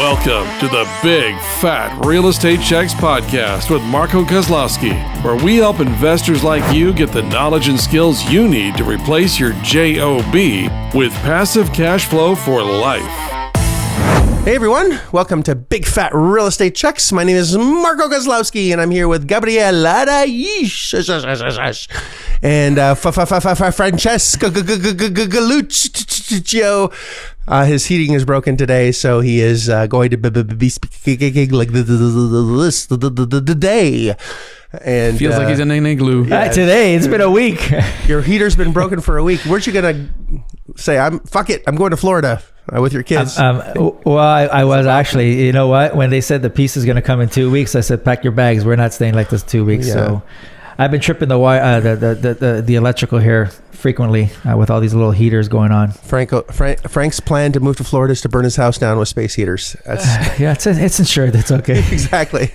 Welcome to the Big Fat Real Estate Checks podcast with Marco Kozlowski, where we help investors like you get the knowledge and skills you need to replace your JOB with passive cash flow for life. Hey everyone, welcome to Big Fat Real Estate Checks. My name is Marco Kozlowski and I'm here with Gabriel and Francesco Galuccio. His heating is broken today, so he is going to be speaking like this today. And feels like he's in an igloo. Today, it's been a week. Your heater's been broken for a week. Weren't you gonna say, I'm going to Florida with your kids? Well, I was actually, you know what? When they said the piece is going to come in 2 weeks, I said, pack your bags. We're not staying like this 2 weeks. Yeah. So I've been tripping the wire, the electrical here frequently with all these little heaters going on. Frank's plan to move to Florida is to burn his house down with space heaters. It's insured. It's okay. Exactly.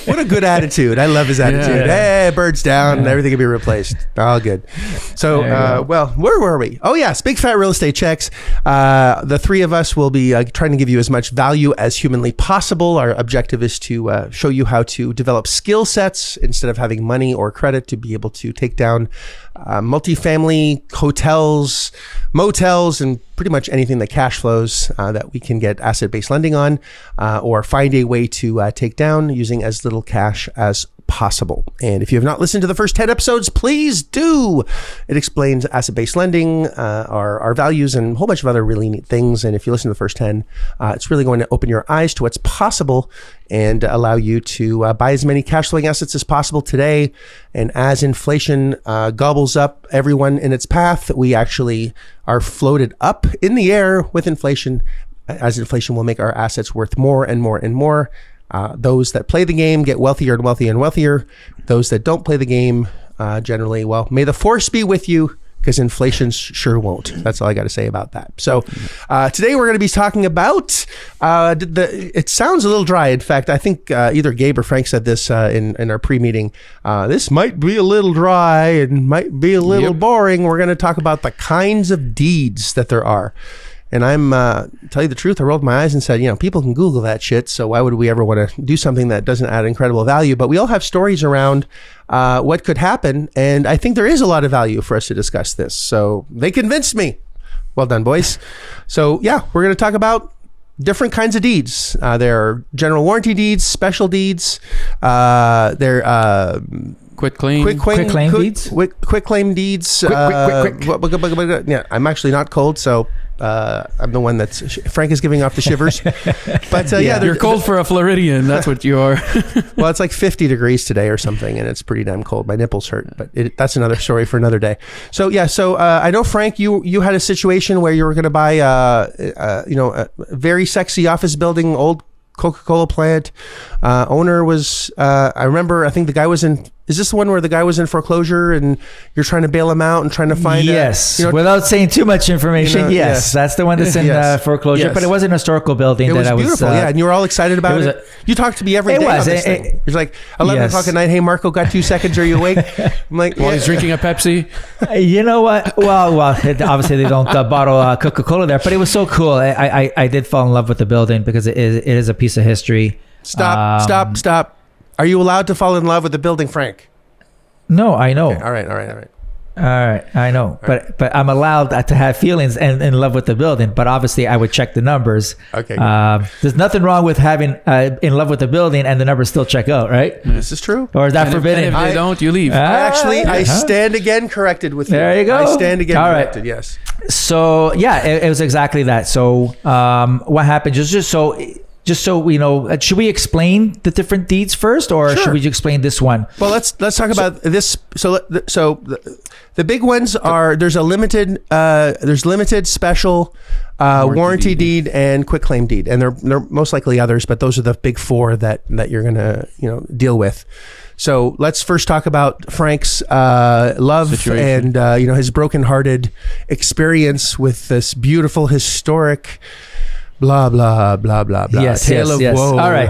What a good attitude. I love his attitude. Hey, birds down and everything can be replaced. All good. So, well, where were we? Oh, yes. Big Fat Real Estate Checks. The three of us will be trying to give you as much value as humanly possible. Our objective is to show you how to develop skill sets instead of having money or credit to be able to take down multifamily hotels, motels, and pretty much anything that cash flows that we can get asset-based lending on or find a way to take down using as little cash as possible. And if you have not listened to the first 10 episodes, please do. It explains asset-based lending, our values, and a whole bunch of other really neat things. And if you listen to the first 10, it's really going to open your eyes to what's possible and allow you to buy as many cash flowing assets as possible today. And as inflation gobbles up everyone in its path, we actually are floated up in the air with inflation, as inflation will make our assets worth more and more and more. Those that play the game get wealthier and wealthier and wealthier. Those that don't play the game, generally, well, may the force be with you, because inflation sure won't. That's all I got to say about that. So today we're going to be talking about, it sounds a little dry. In fact, I think either Gabe or Frank said this in our pre-meeting. This might be a little dry and might be a little boring. We're going to talk about the kinds of deeds that there are. And I'm, tell you the truth, I rolled my eyes and said, people can Google that shit, so why would we ever want to do something that doesn't add incredible value? But we all have stories around what could happen, and I think there is a lot of value for us to discuss this. So they convinced me. Well done, boys. So yeah, we're going to talk about different kinds of deeds. There are general warranty deeds, special deeds. Quick claim deeds. Quick claim deeds. Quick. Yeah, I'm actually not cold, so I'm the one that's Frank is giving off the shivers. But you're cold for a Floridian. That's what you are. Well, it's like 50 degrees today or something, and it's pretty damn cold. My nipples hurt, but that's another story for another day. So yeah, I know, Frank, you had a situation where you were going to buy a very sexy office building, old Coca-Cola plant. Owner was, I think the guy was in. Is this the one where the guy was in foreclosure and you're trying to bail him out and trying to find? Yes, without saying too much information. Yes, that's the one that's in foreclosure. Yes. But it was an historical building. It was beautiful. And you were all excited about it. You talked to me every day. On this thing. It was like 11 o'clock at night. Hey, Marco, got 2 seconds? Are you awake? I'm like, while he's drinking a Pepsi. You know what? Well, obviously they don't bottle Coca-Cola there, but it was so cool. I did fall in love with the building because it is a piece of history. Stop. Are you allowed to fall in love with the building, Frank? No, I know. Okay, all right. All right, I know. But I'm allowed to have feelings and in love with the building. But obviously, I would check the numbers. Okay. There's nothing wrong with having in love with the building and the numbers still check out, right? This is true. Or is that forbidden? If they don't, you leave. I stand again corrected with you. There you go. I stand again corrected, right. Yes. So, yeah, it was exactly that. So, what happened? Just so we know, should we explain the different deeds first, or should we explain this one? Well, let's talk about this. So the big ones are there's limited, special, warranty deed, and quick claim deed, and there most likely others, but those are the big four that you're gonna deal with. So let's first talk about Frank's love situation. And his brokenhearted experience with this beautiful historic. Blah, blah, blah, blah, blah. Yes. Woe. All right.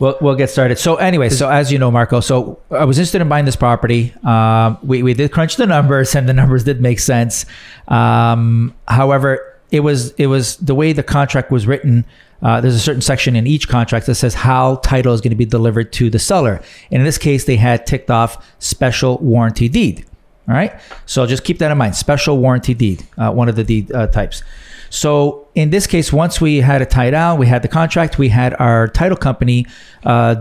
We'll get started. So anyway, as you know, Marco, so I was interested in buying this property. We did crunch the numbers and the numbers did make sense. However, it was the way the contract was written. There's a certain section in each contract that says how title is going to be delivered to the seller. And in this case, they had ticked off special warranty deed. All right. So just keep that in mind. Special warranty deed, one of the deed types. So in this case, once we had it tied out, we had the contract, we had our title company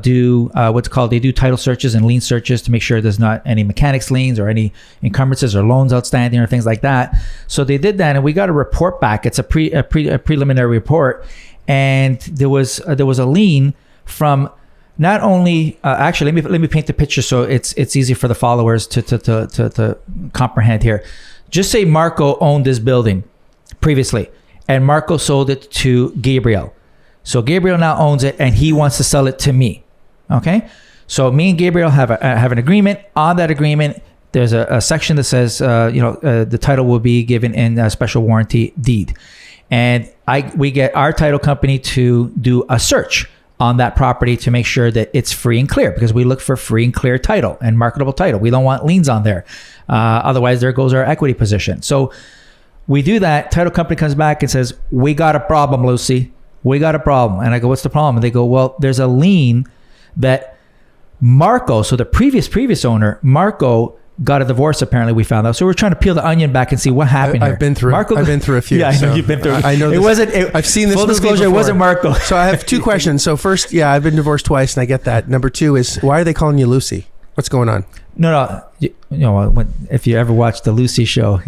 do what's called, they do title searches and lien searches to make sure there's not any mechanics liens or any encumbrances or loans outstanding or things like that. So they did that, and we got a report back. It's a preliminary report, and there was a lien from not only actually let me paint the picture so it's easy for the followers to comprehend here. Just say Marco owned this building previously, and Marco sold it to Gabriel. So Gabriel now owns it, and he wants to sell it to me. Okay, so me and Gabriel have an agreement. On that agreement, there's a section that says the title will be given in a special warranty deed, and we get our title company to do a search on that property to make sure that it's free and clear, because we look for free and clear title and marketable title. We don't want liens on there. Otherwise, there goes our equity position. So we do that. Title company comes back and says, we got a problem, Lucy. We got a problem. And I go, what's the problem? And they go, well, there's a lien that Marco, so the previous owner, Marco, got a divorce, apparently, we found out. So we're trying to peel the onion back and see what happened here. I've been through a few. Yeah, I know you've been through. I know this. I've seen this. Full disclosure, it wasn't Marco. So I have two questions. So first, yeah, I've been divorced twice, and I get that. Number two is, why are they calling you Lucy? What's going on? No. You know, if you ever watched the Lucy show,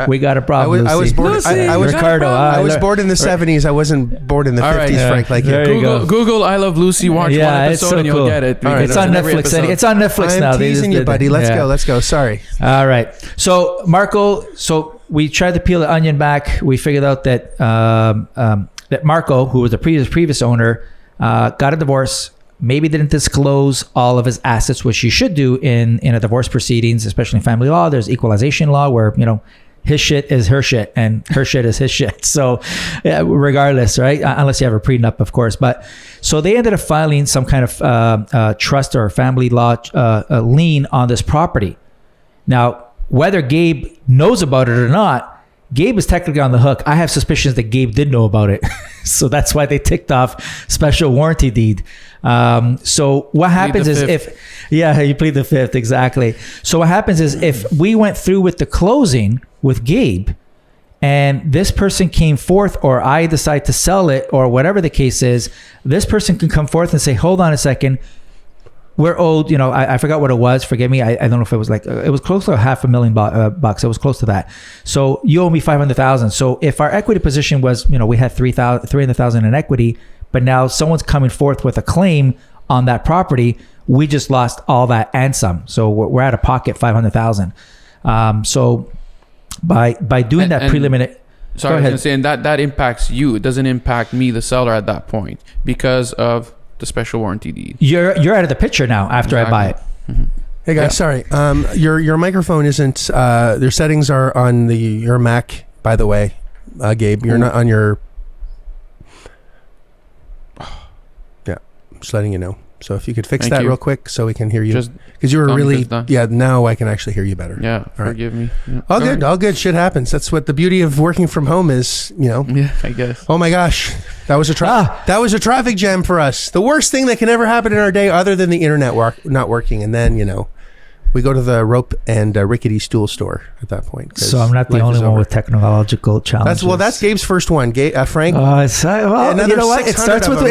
we got a problem. I was born. I was Ricardo. I was born in the 70s. I wasn't born in the 50s, Frank. Like Google "I Love Lucy." Watch one episode, and you'll get it. Right. It's on Netflix. It's on Netflix now. I'm teasing you, buddy. Let's go. Sorry. All right. So Marco. So we tried to peel the onion back. We figured out that that Marco, who was the previous owner, got a divorce. Maybe didn't disclose all of his assets, which you should do in a divorce proceedings, especially in family law. There's equalization law where, his shit is her shit and her shit is his shit. So regardless, right? Unless you have a prenup, of course. But so they ended up filing some kind of trust or family law lien on this property. Now, whether Gabe knows about it or not, Gabe is technically on the hook. I have suspicions that Gabe did know about it. So that's why they ticked off special warranty deed. So what happens is you plead the fifth, exactly. So what happens is if we went through with the closing with Gabe and this person came forth, or I decide to sell it, or whatever the case is, this person can come forth and say, hold on a second, we're owed, I forgot what it was. Forgive me. I don't know if it was it was close to $500,000 bucks. It was close to that. So you owe me $500,000. So if our equity position was, we had $300,000 in equity, but now someone's coming forth with a claim on that property, we just lost all that and some. So we're out of pocket $500,000. So by doing that preliminary. Sorry, I was going to say, and that impacts you. It doesn't impact me, the seller, at that point because of the special warranty deed. You're out of the picture now after I buy it. Mm-hmm. Hey guys, sorry. Your microphone isn't. Their settings are on your Mac. By the way, Gabe, you're not on your. Yeah, just letting you know. So if you could fix that real quick, so we can hear you, because you were really. Yeah, now I can actually hear you better. Yeah, forgive me. Yeah. All good. Shit happens. That's what the beauty of working from home is. Yeah, I guess. Oh my gosh, that was a traffic jam for us. The worst thing that can ever happen in our day, other than the internet not working, and then we go to the rope and rickety stool store at that point. So I'm not the only one with technological challenges. That's Gabe's first one. Frank. You know what? It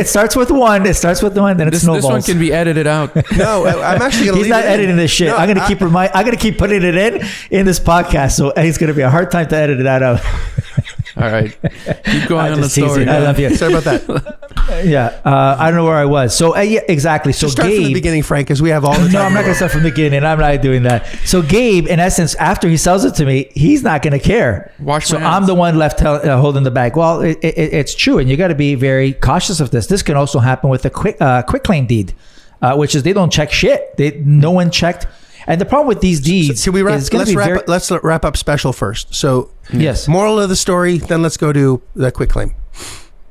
starts with one. Then it snowballs. This one can be edited out. No, I'm actually going to. He's not editing this shit. No, I'm going to keep putting it in this podcast. So it's going to be a hard time to edit that out. All right, keep going on the story. I love you. Sorry about that. Yeah, I don't know where I was. So exactly. So start Gabe, from the beginning, Frank, because we have all the time. No, I'm not going to start from the beginning. I'm not doing that. So Gabe, in essence, after he sells it to me, he's not going to care. So I'm the one left holding the bag. Well, it's true, and you got to be very cautious of this. This can also happen with a quick claim deed, which is they don't check shit. No one checked. And the problem with these deeds let's wrap up special first. So yes, moral of the story. Then let's go to the quick claim.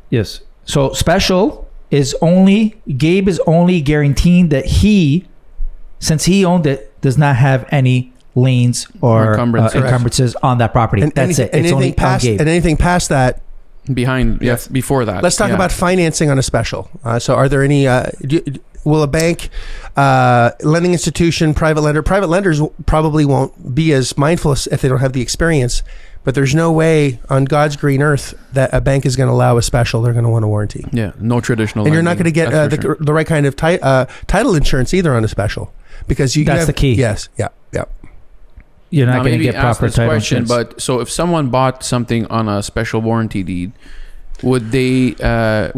Yes. So special is Gabe is only guaranteeing that since he owned it, does not have any liens or encumbrances on that property. And that's it. It's only and anything past that. Before that. Let's talk about financing on a special. So are there any, will a bank, lending institution, private lenders probably won't be as mindful if they don't have the experience, but there's no way on God's green earth that a bank is going to allow a special. They're going to want a warranty. Yeah, no traditional. And you're not going to get the right kind of title insurance either on a special, because that's the key. Yes. Yeah. You're not going to get proper title insurance. But so if someone bought something on a special warranty deed, would a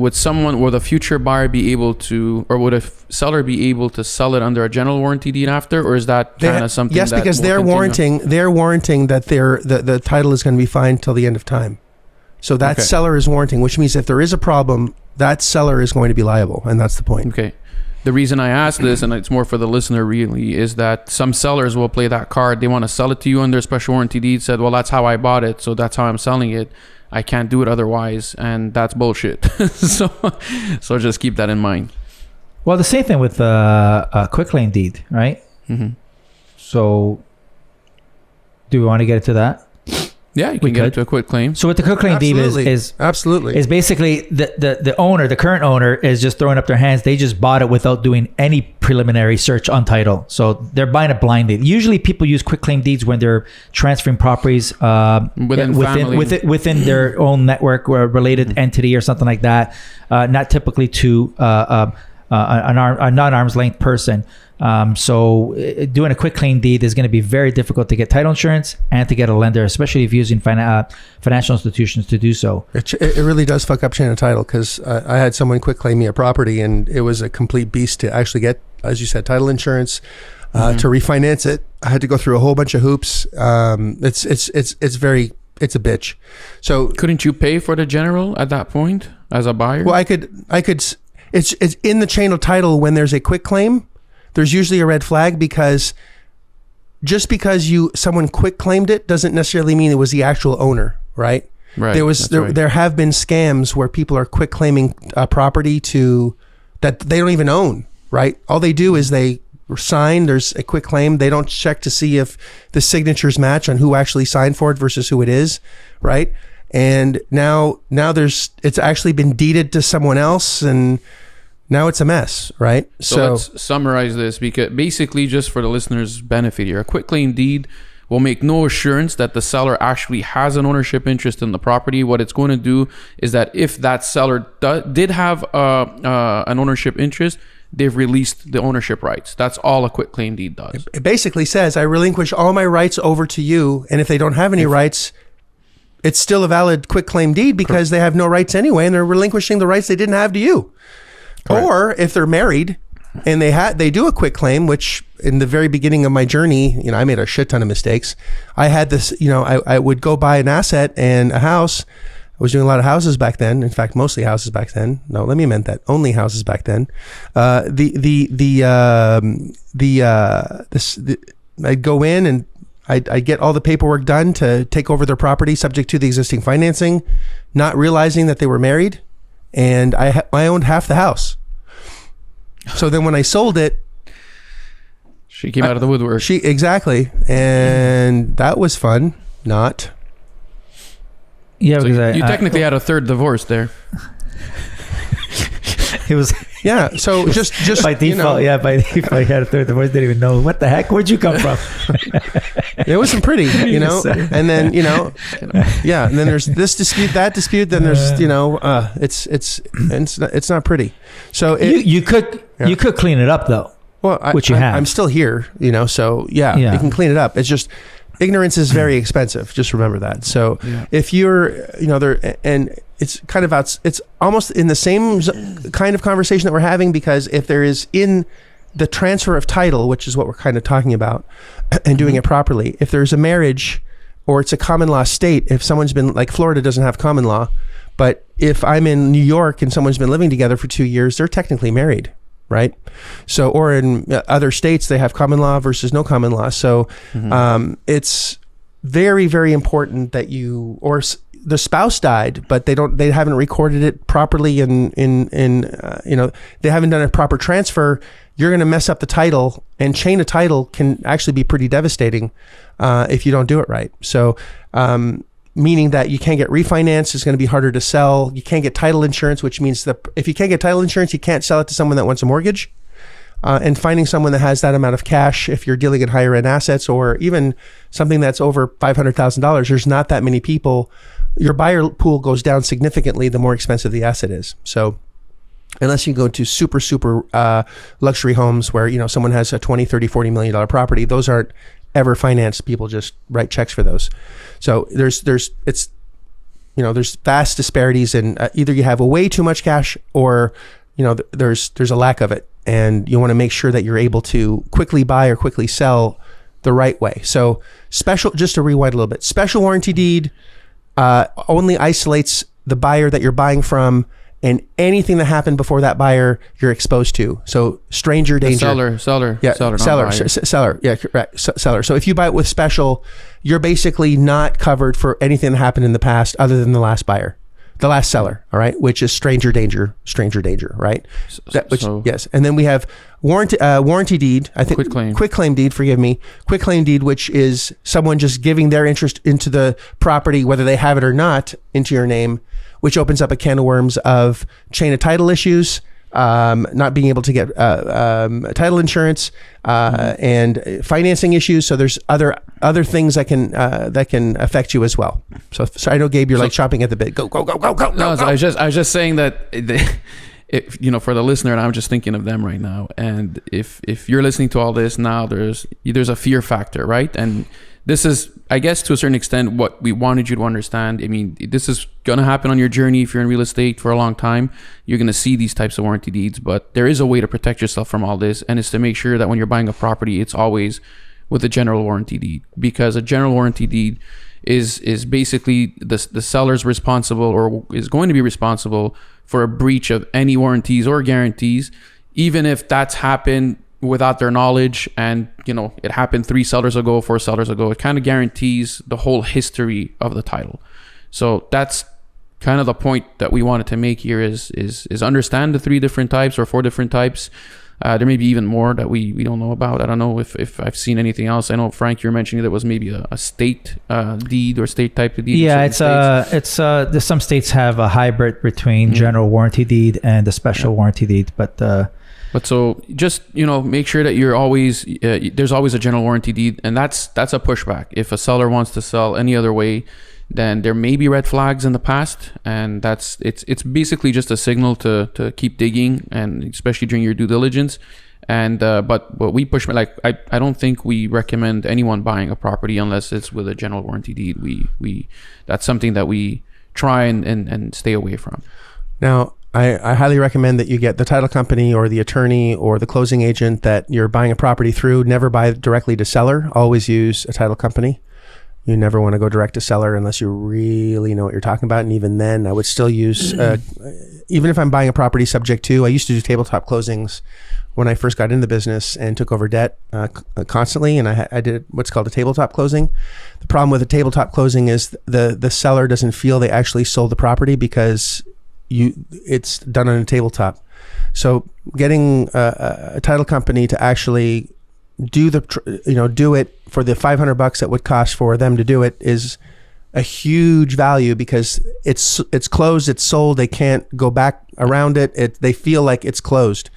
future buyer be able to, or would a seller be able to sell it under a general warranty deed after, or is that kind of something? Yes, because they're warranting that the title is going to be fine till the end of time. So that seller is warranting, which means if there is a problem, that seller is going to be liable, and that's the point. Okay. The reason I ask this, and it's more for the listener really, is that some sellers will play that card. They want to sell it to you under a special warranty deed, said, well, that's how I bought it, so that's how I'm selling it. I can't do it otherwise, and that's bullshit. so just keep that in mind. Well, the same thing with a quitclaim deed, right? Mm-hmm. So do we want to get into that? Yeah, you can get it to a quitclaim. So what the quitclaim deed is basically the owner, the current owner, is just throwing up their hands. They just bought it without doing any preliminary search on title. So they're buying it blindly. Usually people use quitclaim deeds when they're transferring properties within their own network or a related entity or something like that. Not typically to a non-arm's length person. So doing a quitclaim deed is going to be very difficult to get title insurance and to get a lender, especially if using financial institutions to do so. It really does fuck up chain of title, because I had someone quitclaim me a property, and it was a complete beast to actually get, as you said, title insurance. To refinance it, I had to go through a whole bunch of hoops. It's a bitch. So couldn't you pay for the general at that point as a buyer? Well, I could. It's in the chain of title. When there's a quitclaim, there's usually a red flag, because just because someone quitclaimed it doesn't necessarily mean it was the actual owner, right? Right. There have been scams where people are quitclaiming a property that they don't even own, right? All they do is they sign, there's a quitclaim. They don't check to see if the signatures match on who actually signed for it versus who it is, right? And now it's actually been deeded to someone else, and now it's a mess, right? So let's summarize this, because basically, just for the listeners' benefit here, a quitclaim deed will make no assurance that the seller actually has an ownership interest in the property. What it's going to do is that if that seller did have an ownership interest, they've released the ownership rights. That's all a quitclaim deed does. It basically says, I relinquish all my rights over to you, and if they don't have any rights, it's still a valid quitclaim deed, because they have no rights anyway, and they're relinquishing the rights they didn't have to you. Correct. Or if they're married and they do a quitclaim, which in the very beginning of my journey, I made a shit ton of mistakes. I had this, I would go buy an asset and a house. I was doing a lot of houses back then. In fact, mostly houses back then. No, let me amend that. Only houses back then. I'd go in and I'd get all the paperwork done to take over their property subject to the existing financing, not realizing that they were married. And I owned half the house. So then when I sold it, she came out of the woodwork. Exactly. And that was fun. Not. Yeah, so because you technically had a third divorce there. It was yeah. So just by default, by default, I had a third divorce. Didn't even know what the heck. Where'd you come from? It wasn't pretty, And then yeah. And then there's this dispute, that dispute. Then there's it's not pretty. So you could clean it up though. Well, I'm still here, So yeah, you can clean it up. It's just ignorance is very expensive. Just remember that. So if you're, there, and it's kind of it's almost in the same kind of conversation that we're having, because if there is in the transfer of title, which is what we're kind of talking about, and doing it properly, if there's a marriage or it's a common law state, if someone's been, like Florida doesn't have common law, but if I'm in New York and someone's been living together for 2 years, they're technically married. Right. So, or in other states, they have common law versus no common law. So it's very, very important that the spouse died, but they haven't recorded it properly they haven't done a proper transfer, you're going to mess up the title, and chain of title can actually be pretty devastating if you don't do it right. So, meaning that you can't get refinanced, it's going to be harder to sell. You can't get title insurance, which means that if you can't get title insurance, you can't sell it to someone that wants a mortgage. And finding someone that has that amount of cash, if you're dealing in higher end assets, or even something that's over $500,000, there's not that many people. Your buyer pool goes down significantly the more expensive the asset is. So unless you go to super luxury homes where someone has a $20, $30, $40 million property, those aren't ever financed. People just write checks for those. So there's vast disparities in either you have a way too much cash, or there's a lack of it, and you want to make sure that you're able to quickly buy or quickly sell the right way. So just to rewind a little bit, special warranty deed only isolates the buyer that you're buying from, and anything that happened before that buyer you're exposed to. So stranger danger. Seller. Yeah, correct. Seller. So if you buy it with special, you're basically not covered for anything that happened in the past other than the last buyer, the last seller. All right, which is stranger danger, right? Yes. And then we have warranty deed. I think quick claim deed. Forgive me. Quick claim deed, which is someone just giving their interest into the property, whether they have it or not, into your name, which opens up a can of worms of chain of title issues, not being able to get title insurance, and financing issues. So there's other things that can affect you as well. So I know, Gabe, you're like chopping at the bit. Go. No, I was just saying that for the listener, and I'm just thinking of them right now. And if you're listening to all this now, there's a fear factor, right? And this is, I guess, to a certain extent, what we wanted you to understand. I mean, this is going to happen on your journey. If you're in real estate for a long time, you're going to see these types of warranty deeds, but there is a way to protect yourself from all this. And it's to make sure that when you're buying a property, it's always with a general warranty deed, because a general warranty deed is basically the seller's responsible, or is going to be responsible for a breach of any warranties or guarantees, even if that's happened without their knowledge, and it happened 3 sellers ago, 4 sellers ago. It kind of guarantees the whole history of the title. So that's kind of the point that we wanted to make here, is understand the 3 different types or 4 different types. There may be even more that we don't know about. I don't know if I've seen anything else. I know, Frank, you're mentioning there was maybe a state deed or state type of deed. Yeah, it's some states have a hybrid between general warranty deed and the special warranty deed, But so just, make sure that you're always, there's always a general warranty deed, and that's a pushback. If a seller wants to sell any other way, then there may be red flags in the past, and it's basically just a signal to keep digging, and especially during your due diligence. And but we push, I don't think we recommend anyone buying a property unless it's with a general warranty deed. We that's something that we try and stay away from. Now, I highly recommend that you get the title company or the attorney or the closing agent that you're buying a property through. Never buy directly to seller. Always use a title company. You never want to go direct to seller unless you really know what you're talking about. And even then, I would still use, even if I'm buying a property subject to, I used to do tabletop closings when I first got into the business and took over debt constantly. And I did what's called a tabletop closing. The problem with a tabletop closing is the seller doesn't feel they actually sold the property because it's done on a tabletop. So getting a title company to actually do it for the $500 that would cost for them to do it is a huge value, because it's closed, it's sold, they can't go back around it. They feel like it's closed,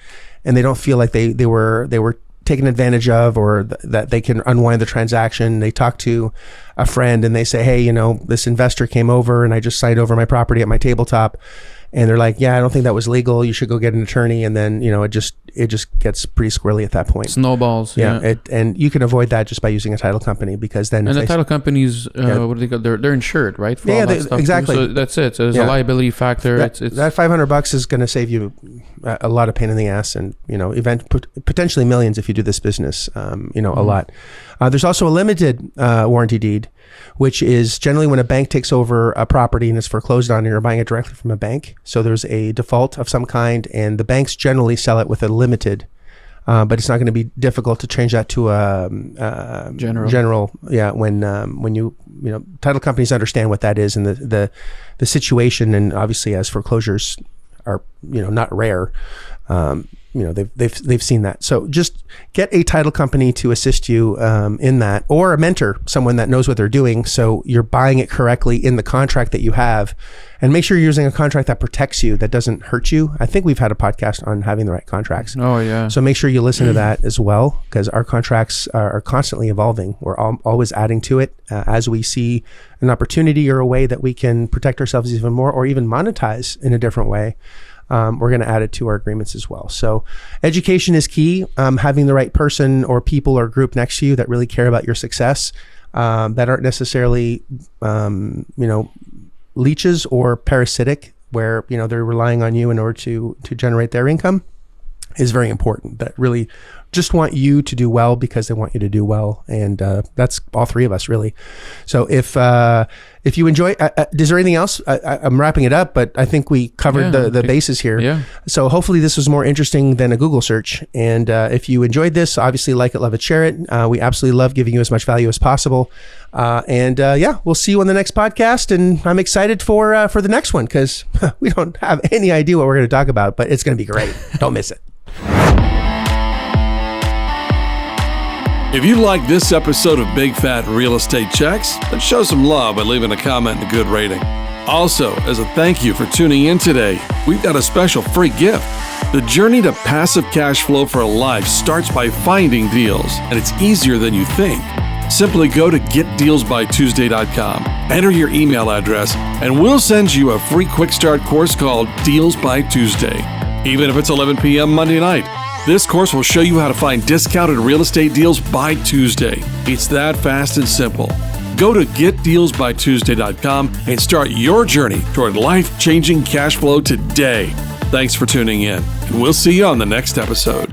and they don't feel like they were taken advantage of, or that they can unwind the transaction. They talk to a friend and they say, hey, this investor came over and I just signed over my property at my tabletop. And they're like, yeah, I don't think that was legal. You should go get an attorney. And then, it just gets pretty squirrely at that point. Snowballs. Yeah. And you can avoid that just by using a title company, because then. And the title companies, what do they call? They're insured, right? For all that stuff exactly. Too. So that's it. So there's a liability factor. That $500 is going to save you a lot of pain in the ass, and, potentially millions if you do this business, a lot. There's also a limited warranty deed, which is generally when a bank takes over a property and it's foreclosed on, and you're buying it directly from a bank. So there's a default of some kind, and the banks generally sell it with a limited but it's not going to be difficult to change that to a general. Yeah, when you title companies understand what that is and the situation, and obviously as foreclosures are not rare. They've seen that. So just get a title company to assist you in that, or a mentor, someone that knows what they're doing. So you're buying it correctly in the contract that you have, and make sure you're using a contract that protects you, that doesn't hurt you. I think we've had a podcast on having the right contracts. Oh yeah. So make sure you listen to that as well, because our contracts are constantly evolving. We're always adding to it as we see an opportunity or a way that we can protect ourselves even more, or even monetize in a different way. We're going to add it to our agreements as well. So education is key. Having the right person or people or group next to you that really care about your success, that aren't necessarily, leeches or parasitic, where, they're relying on you in order to generate their income, is very important. That really just want you to do well because they want you to do well. And that's all three of us, really. So if you enjoy, is there anything else? I'm wrapping it up, but I think we covered the bases here. Yeah. So hopefully this was more interesting than a Google search. And if you enjoyed this, obviously like it, love it, share it. We absolutely love giving you as much value as possible. We'll see you on the next podcast. And I'm excited for the next one, because we don't have any idea what we're going to talk about, but it's going to be great. Don't miss it. If you like this episode of Big Fat Real Estate Checks, then show some love by leaving a comment and a good rating. Also, as a thank you for tuning in today, we've got a special free gift. The journey to passive cash flow for a life starts by finding deals, and it's easier than you think. Simply go to getdealsbytuesday.com, enter your email address, and we'll send you a free quick start course called Deals by Tuesday. Even if it's 11 p.m. Monday night, this course will show you how to find discounted real estate deals by Tuesday. It's that fast and simple. Go to getdealsbytuesday.com and start your journey toward life-changing cash flow today. Thanks for tuning in, and we'll see you on the next episode.